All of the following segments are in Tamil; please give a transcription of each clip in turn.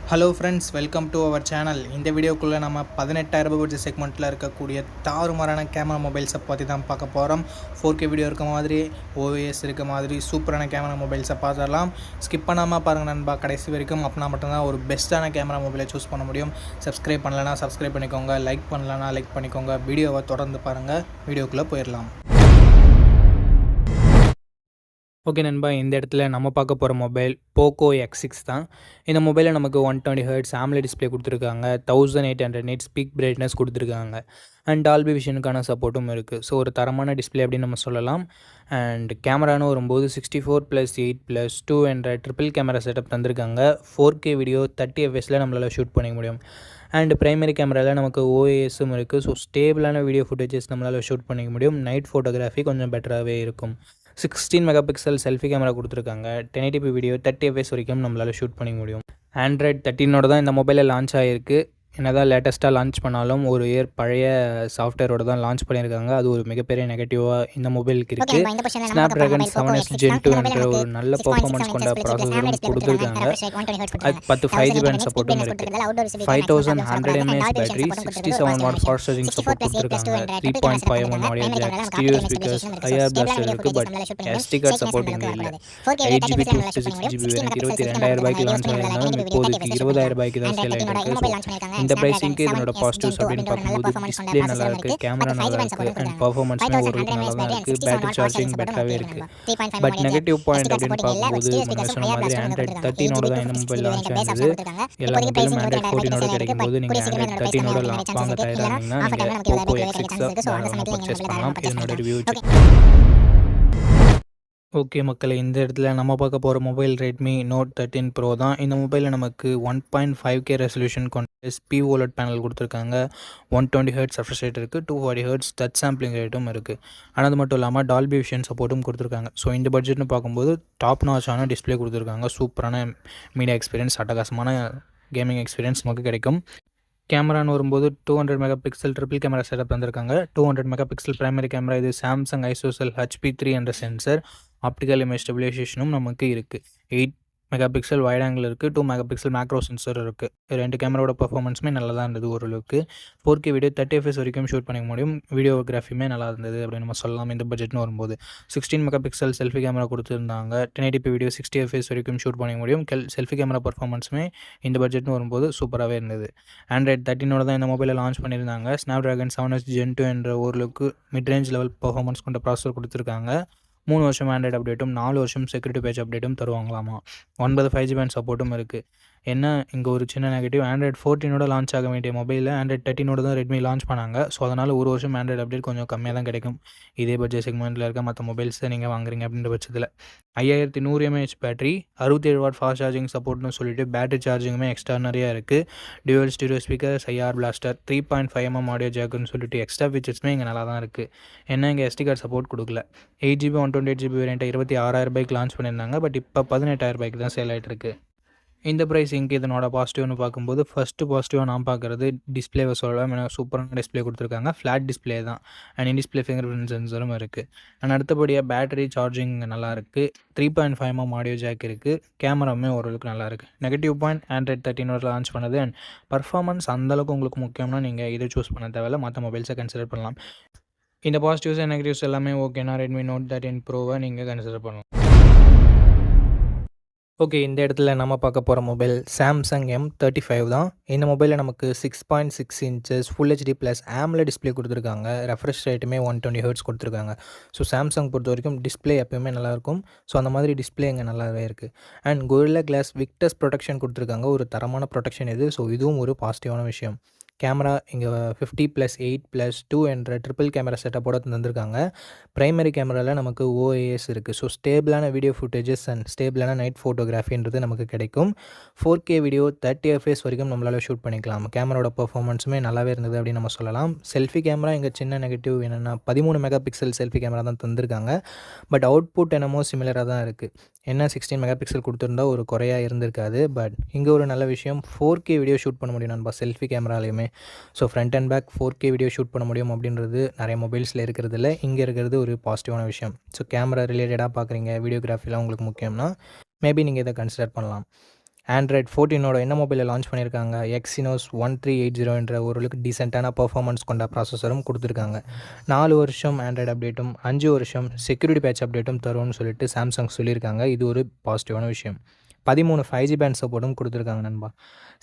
Hello friends, welcome to our channel. இந்த வீடியோக்குள்ளே நம்ம 18,000 பட்ஜெட் செக்மெண்ட்டில் இருக்கக்கூடிய தாறுமாறான கேமரா மொபைல்ஸை பற்றி தான் பார்க்க போகிறோம். 4K வீடியோ இருக்க மாதிரி, OIS இருக்க மாதிரி சூப்பரான கேமரா மொபைல்ஸை பார்த்துடலாம். ஸ்கிப் பண்ணாமல் பாருங்கள் நண்பா கடைசி வரைக்கும். அப்படின்னா மட்டும்தான் ஒரு பெஸ்ட்டான கேமரா மொபைலை சூஸ் பண்ண முடியும். சப்ஸ்கிரைப் பண்ணலைன்னா சப்ஸ்கிரைப் பண்ணிக்கோங்க, லைக் பண்ணலைன்னா லைக் பண்ணிக்கோங்க. வீடியோவை தொடர்ந்து பாருங்கள். வீடியோக்குள்ளே போயிடலாம். ஓகே நண்பா, இந்த இடத்துல நம்ம பார்க்க போகிற மொபைல் போக்கோ X6 தான். இந்த மொபைலில் நமக்கு 120Hz AMOLED டிஸ்பிளே கொடுத்துருக்காங்க. 1800 nits பீக் பிரைட்னஸ் கொடுத்துருக்காங்க. அண்ட் டால்பி விஷனுக்கான சப்போர்ட்டும் இருக்குது. ஸோ ஒரு தரமான டிஸ்பிளே அப்படின்னு நம்ம சொல்லலாம். அண்ட் கேமரான்னு வரும்போது 64+8+2 என்ற ட்ரிபிள் கேமரா செட்டப் தந்திருக்காங்க. 4K வீடியோ 30 fps நம்மளால் ஷூட் பண்ணிக்க முடியும். அண்ட் ப்ரைமரி கேமராவில் நமக்கு OISம் இருக்குது. ஸோ ஸ்டேபிளான வீடியோ ஃபுட்டேஜஸ் நம்மளால் ஷூட் பண்ணிக்க முடியும். நைட் ஃபோட்டோகிராஃபி கொஞ்சம் பெட்டராகவே இருக்கும். 16 மெகாபிக்சல் செல்ஃபி கேமரா கொடுத்துருக்காங்க. 1080p வீடியோ 30 fps வரைக்கும் நம்மளால் ஷூட் பண்ணிக்க முடியும். ஆண்ட்ராய்ட் 13 தான் இந்த மொபைலில் லான்ச் ஆகிருக்கு. என்னதான் லேட்டஸ்ட்டாக லான்ச் பண்ணாலும் ஒரு இயர் பழைய சாஃப்ட்வேரோட தான் லான்ச் பண்ணியிருக்காங்க. அது ஒரு மிகப்பெரிய நெகட்டிவாக இந்த மொபைலுக்கு இருக்குது. ஸ்னாப்ட்ராகன் 7S Gen 2 என்ற ஒரு நல்ல பர்ஃபார்மன்ஸ் கொண்ட ப்ராசஸரும் கொடுத்துருக்காங்க. அது 10 5G பேண்ட் சப்போர்ட்டும் இருக்குது. 5100 mAh battery, 67 watt fast charging support கொடுத்துருக்காங்க. 3.5 mm audio jack, stereo speakers, IR blaster இருக்குது. பட் SD கார்டு சப்போர்ட் இங்கே இல்லை. 8GB 256GB வேரியன்ட் 22,000 ரூபாய்க்கு லான்ச் ஆகியிருந்தாலும் இப்போதைக்கு 20,000 ரூபாய்க்கு தான் சேல் ஆகிருக்கு. இந்த பிரைஸிங்க்கு இதனோட பாசிட்டிவ்ஸ் அப்படின்னு பார்க்கும்போது டிஸ்பிளே நல்லா இருக்குது, கேமரா நல்லா இருக்குது, அண்ட் பர்ஃபார்மன்ஸ்மே ஓரளவுக்கு நல்லா தான் இருக்குது. பேட்டரி சார்ஜிங் பெட்டராகவே இருக்குது. பட் நெகட்டிவ் பாயிண்ட் அப்படின்னு பார்க்கும்போது முன்னாடி சொன்ன மாதிரி ஆண்ட்ராய்ட் 13 தான் இந்த மொபைல் லான்ச் ஆனது. எல்லா மொபைலும் ஆண்ட்ராய்ட் 14 கிடைக்கும் போது நீங்கள் ஆண்ட்ராய்ட் 13 வாங்க தயாராக இருந்தீங்கன்னா நீங்கள் போக்கோ X6 பர்ச்சேஸ் பண்ணலாம். இதனோட ரிவ்யூ. ஓகே மக்களே, இந்த இடத்துல நம்ம பார்க்க போகிற மொபைல் ரெட்மி நோட் 13 ப்ரோ தான். இந்த மொபைலில் நமக்கு 1.5K ரெசல்யூஷன் கொண்ட SP OLED பேனல் கொடுத்துருக்காங்க. 120Hz ரெஃப்ரெஷ் ரேட் இருக்குது. 240Hz டச் சாம்பிளிங் ரேட்டும் இருக்குது. ஆனால் அது மட்டும் இல்லாமல் டால்பி விஷன் சப்போர்ட்டும் கொடுத்துருக்காங்க. ஸோ இந்த பட்ஜெட்னு பார்க்கும்போது டாப் நாச்சான டிஸ்பிளே கொடுத்துருக்காங்க. சூப்பரான மீடியா எக்ஸ்பீரியன்ஸ், அட்டகாசமான கேமிங் எக்ஸ்பீரியன்ஸ் நமக்கு கிடைக்கும். கேமரான்னு வரும்போது 200 மெகாபிக்சல் ட்ரிபிள் கேமரா செட்டப் தந்திருக்காங்க. 200 மெகாபிக்சல் பிரைமரி கேமரா, இது சாம்சங் ஐசோசெல் HP3 என்ற சென்சர். ஆப்டிக்கல் இமேஜ் ஸ்டெபிலைசேஷனும் நமக்கு இருக்குது. 8 மெகாபிக்சல் வைட் ஆங்கிள் இருக்குது. 2 மெகாபிக்சல் மேக்ரோ சென்சர் இருக்குது. ரெண்டு கேமராவோட பர்ஃபார்மன்ஸுமே நல்லா தான் இருந்தது ஓரளவுக்கு. 4K வீடியோ 30 fps வரைக்கும் ஷூட் பண்ணிக்க முடியும். வீடியோகிராஃபியுமே நல்லா இருந்தது அப்படின்னு நம்ம சொல்லலாம். இந்த பட்ஜெட்னு வரும்போது 16 மெகாபிக்சல் செல்ஃபி கேமரா கொடுத்துருந்தாங்க. 1080p வீடியோ 60 fps வரைக்கும் ஷூட் பண்ணிக்க முடியும். செல்ஃபி கேமரா பர்ஃபார்மன்ஸுமே இந்த பட்ஜெட்னு வரும்போது சூப்பராகவே இருந்தது. ஆண்ட்ராய்ட் 13 தான் இந்த மொபைலை லான்ச் பண்ணியிருந்தாங்க. ஸ்னாப்ட்ராகன் 7S Gen 2 என்ற ஓரளவுக்கு மிட் ரேஞ்ச் லெவல் பர்ஃபார்மன்ஸ் கொண்ட ப்ராசஸர் கொடுத்துருக்காங்க. 3 வருஷம் ஆண்ட்ராய்டு அப்டேட்டும் 4 வருஷம் செக்யூரிட்டி பேட்ச் அப்டேட்டும் தருவாங்களாமா. 9 5G பேண்ட் சப்போர்ட்டும் இருக்குது. என்ன இங்கே ஒரு சின்ன நெகட்டிவ், ஆண்ட்ராய்ட் 14 லான்ச் ஆக வேண்டிய மொபைலில் ஆண்ட்ராய்ட் 13 தான் ரெட்மி லான்ச் பண்ணாங்க. ஸோ அதனால் ஒரு வருஷம் ஆண்ட்ராய்டு அப்டேட் கொஞ்சம் கம்மியாக தான் கிடைக்கும். இதே பட்ஜெட் செக்மெண்ட்டில் இருக்க மற்ற மொபைல்ஸை நீங்கள் வாங்குறீங்க அப்படின்ற பட்சத்தில் 5100 mAh battery, 67 watt fast charging சப்போர்ட்னு சொல்லிட்டு பேட்டரி சார்ஜிங்குமே எக்ஸ்ட்ரானரியாக இருக்குது. Dual stereo speakers, IR blaster, 3.5 mm audio ஜாக்குன்னு சொல்லிட்டு எக்ஸ்ட்ரா ஃபீச்சர்ஸுமே இங்கே நல்லா தான் இருக்குது. என்ன இங்கே SD கார்டு சப்போர்ட் கொடுக்கல. 8GB 128GB வேரியண்ட்டை 26,000 ரூபாய்க்கு லான்ச் பண்ணியிருந்தாங்க. பட் இப்போ 18,000 ரூபாய்க்கு தான் சேல் ஆகிட்டு இருக்குது. இந்த ப்ரைஸிங்க்கு இதனோட பாசிட்டிவ்னு பார்க்கும்போது ஃபஸ்ட்டு பாசிட்டிவாக நான் பார்க்குறது டிஸ்பிளேவை சொல்லலாம். ஏன்னா சூப்பரான டிஸ்பிளே கொடுத்துருக்காங்க. ஃப்ளாட் டிஸ்பிளே தான். And in display fingerprint சென்சரும் இருக்குது. அண்ட் அடுத்தபடியாக பேட்டரி சார்ஜிங் நல்லா இருக்குது. 3.5 mm ஆடியோ ஜாக் இருக்குது. கேமராவுமே ஓரளவுக்கு நல்லா இருக்குது. நெகட்டிவ் பாயிண்ட் ஆண்ட்ராய்ட் 13 லான்ச் பண்ணது. அண்ட் பர்ஃபார்மன்ஸ் அந்தளவுக்கு உங்களுக்கு முக்கியம்னா நீங்கள் இதை சூஸ் பண்ண தேவையில்ல, மற்ற மொபைல்ஸை கன்சிடர் பண்ணலாம். இந்த பாசிட்டிவ்ஸ் அண்ட் நெகட்டிவ்ஸ் எல்லாமே ஓகேனா ரெட்மி நோட் 13 ப்ரோவை நீங்கள் கன்சிடர் பண்ணலாம். ஓகே, இந்த இடத்துல நம்ம பார்க்க போகிற மொபைல் சாம்சங் M35 தான். இந்த மொபைலில் நமக்கு 6.6 inches full HD plus AMOLED display கொடுத்துருக்காங்க. ரெஃப்ரெஷ் ரேட்டுமே 120Hz கொடுத்துருக்காங்க. ஸோ சாம்சங் பொறுத்த வரைக்கும் டிஸ்பிளே எப்போயுமே நல்லாயிருக்கும். ஸோ அந்த மாதிரி டிஸ்பிளே இங்கே நல்லாவே இருக்குது. And Gorilla Glass Victus protection கொடுத்துருக்காங்க. ஒரு தரமான ப்ரொடெக்ஷன் இது. ஸோ இதுவும் ஒரு பாசிட்டிவான விஷயம். கேமரா இங்கே 50+8+2 என்ற ட்ரிபிள் கேமரா செட்டப்போட தந்திருக்காங்க. ப்ரைமரி கேமராவில் நமக்கு OIS இருக்குது. ஸோ ஸ்டேபிளான வீடியோ ஃபுட்டேஜஸ் அண்ட் ஸ்டேபிளான நைட் ஃபோட்டோகிராஃபின்றது நமக்கு கிடைக்கும். 4K வீடியோ 30 fps வரைக்கும் நம்மளால் ஷூட் பண்ணிக்கலாம். கேமராவோட பர்ஃபார்மன்ஸுமே நல்லாவே இருந்தது அப்படின்னு நம்ம சொல்லலாம். செல்ஃபி கேமரா இங்கே சின்ன நெகட்டிவ் என்னென்னா 13 மெகாபிக்சல் செல்ஃபி கேமரா தான் தந்திருக்காங்க. பட் அவுட்புட் என்னமோ சிமிலராக தான் இருக்குது. என்ன 16 மெகாபிக்சல் கொடுத்துருந்தா ஒரு குறையாக இருந்திருக்காது. பட் இங்கே ஒரு நல்ல விஷயம், 4K வீடியோ ஷூட் பண்ண முடியும் நண்பா செல்ஃபி கேமராலையுமே. So front and back 4K video shoot பண்ண முடியும் அப்படின்றது நிறைய மொபைல்ஸில் இருக்கிறது இல்லை. இங்கே இருக்கிறது ஒரு பாசிட்டிவான விஷயம். ஸோ கேமரா ரிலேட்டடாக பார்க்குறீங்க, வீடியோகிராஃபிலாம் உங்களுக்கு முக்கியம்னா மேபி நீங்கள் இதை கன்சிடர் பண்ணலாம். ஆண்ட்ராய்ட் 14ஓட என்ன மொபைலை லான்ச் பண்ணியிருக்காங்க, எக்ஸினோஸ் 1380 என்ற ஓரளவுக்கு டீசெண்டான பெர்ஃபார்மன்ஸ் கொண்ட ப்ராசஸரும் கொடுத்துருக்காங்க. 4 வருஷம் ஆண்ட்ராய்டு அப்டேட்டும் 5 வருஷம் செக்யூரிட்டி பேட்ச் அப்டேட்டும் தரும்னு சொல்லிட்டு சாம்சங் சொல்லியிருக்காங்க. இது ஒரு பாசிட்டிவான விஷயம். 13 5G பேண்ட் சப்போர்ட்டும் கொடுத்துருக்காங்க நண்பா.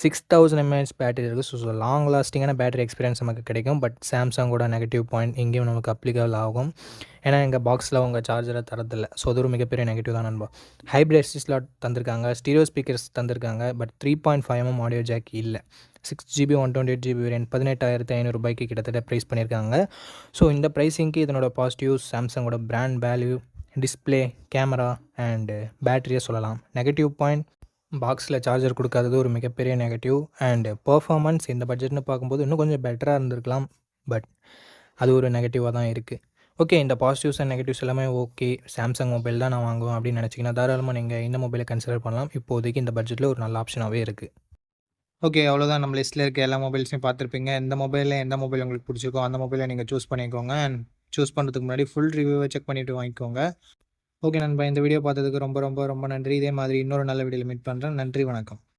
6000 mAh பேட்டரி இருக்குது. ஸோ லாங் லாஸ்டிங்கான பேட்டரி எக்ஸ்பீரியன்ஸ் நமக்கு கிடைக்கும். பட் சாம்சங்கோட நெகட்டிவ் பாயிண்ட் இங்கேயும் நமக்கு அப்ளிகபிள் ஆகும். ஏன்னா எங்கள் பாக்ஸில் அவங்க சார்ஜரை தரதில்லை. ஸோ அது ஒரு மிகப்பெரிய நெகட்டிவ் தான் நண்பா. ஹைப்ரிட் எஸ்டி ஸ்லாட் தந்திருக்காங்க, ஸ்டீரியோ ஸ்பீக்கர்ஸ் தந்திருக்காங்க. பட் 3.5mm ஆடியோ ஜாக் இல்லை. 6GB 128GB வேரியன்ட் 18,500 கிட்டத்தட்ட ப்ரைஸ் பண்ணியிருக்காங்க. ஸோ இந்த ப்ரைஸிங்க்கு இதனோட பாசிட்டிவ்ஸ் சாம்சங்கோட brand value, display, camera and பேட்டரியை சொல்லலாம். நெகட்டிவ் பாயிண்ட் பாக்ஸில் சார்ஜர் கொடுக்காதது ஒரு மிகப்பெரிய நெகட்டிவ். அண்டு பர்ஃபார்மன்ஸ் இந்த பட்ஜெட்னு பார்க்கும்போது இன்னும் கொஞ்சம் பெட்டராக இருந்திருக்கலாம். பட் அது ஒரு நெகட்டிவாக தான் இருக்குது. ஓகே, இந்த பாசிட்டிவ்ஸ் அண்ட் நெகட்டிவ்ஸ் எல்லாமே ஓகே. சாம்சங் மொபைல் தான் நான் வாங்குவேன் அப்படின்னு நினச்சிங்கன்னா தாராளமாக நீங்கள் இந்த மொபைலை கன்சிடர் பண்ணலாம். இப்போதைக்கு இந்த பட்ஜெட்டில் ஒரு நல்ல ஆப்ஷனாகவே இருக்குது. ஓகே, அவ்வளோதான். நம்ம லிஸ்ட்டில் இருக்க எல்லா மொபைல்ஸையும் பார்த்துருப்பீங்க. எந்த மொபைல் உங்களுக்கு பிடிச்சிருக்கோ அந்த மொபைலை நீங்கள் சூஸ் பண்ணிக்கோங்க. அண்ட் சூஸ் பண்ணுறதுக்கு முன்னாடி ஃபுல் ரிவ்யூவை செக் பண்ணிவிட்டு வாங்கிக்கோங்க. ஓகே நண்பா, இந்த வீடியோ பார்த்ததுக்கு ரொம்ப ரொம்ப ரொம்ப நன்றி. இதே மாதிரி இன்னொரு நல்ல வீடியோவில் மீட் பண்ணுறேன். நன்றி, வணக்கம்.